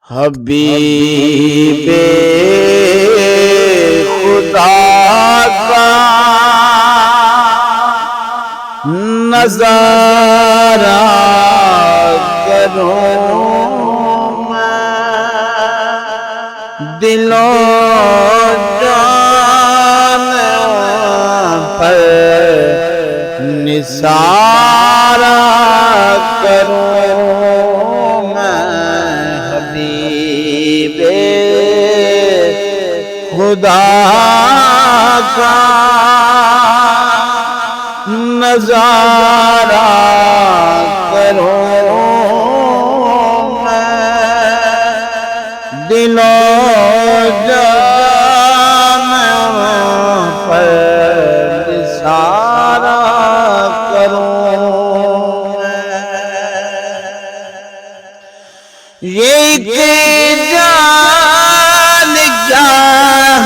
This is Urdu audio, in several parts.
حبیب خدا کا نظارہ کروں میں، دل و جان پر نثارہ کروں میں، حبیب خدا کا نظارہ کروں میں، دل و جان پر نثارہ کروں میں۔ یہ کہ جان کیا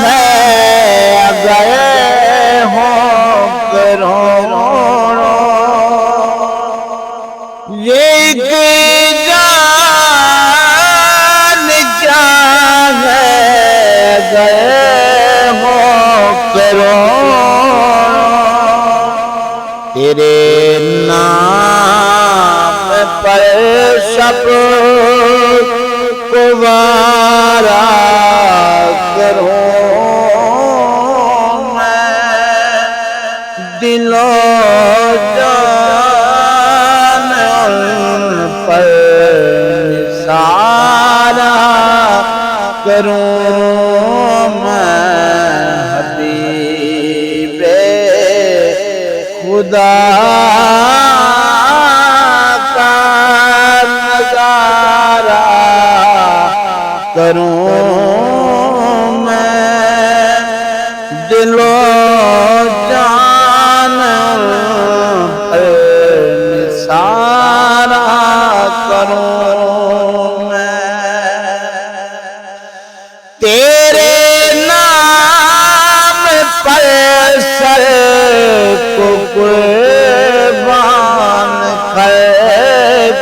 ہے اگر ہو کروڑوں، یہ کہ جان کیا ہے اگر ہو کروڑوں، تیرے نام پر شب کو وارا کروں میں، دل و جان پر نثارہ کروں میں، حبیب خدا کا نظارہ کروں میں، دل و جان پر نثارہ کروں میں، تیرے نام پر سر کو قربان کر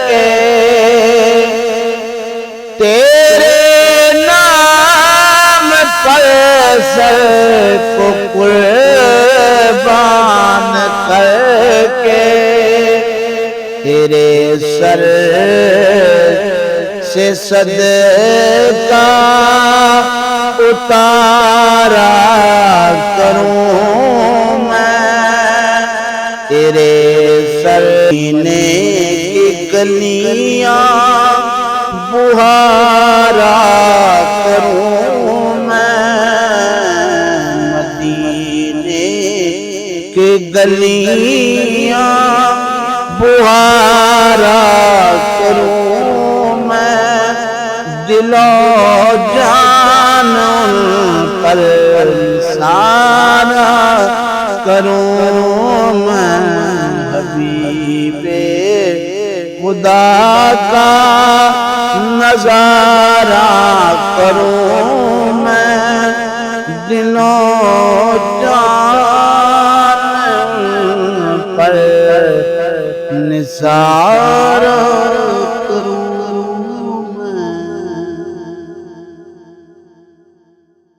کے، تیرے نام پر سر کو قربان کر کے، تیرے سر سے صدقہ اتارا کروں میں، تیرے سینے کی گلیاں بہارا کروں میں، مدینے کی گلیاں بہارا کروں میں، دل و جان پر نثارہ کروں میں، حبیب خدا کا نظارہ کروں میں، دل و جان پر نثارہ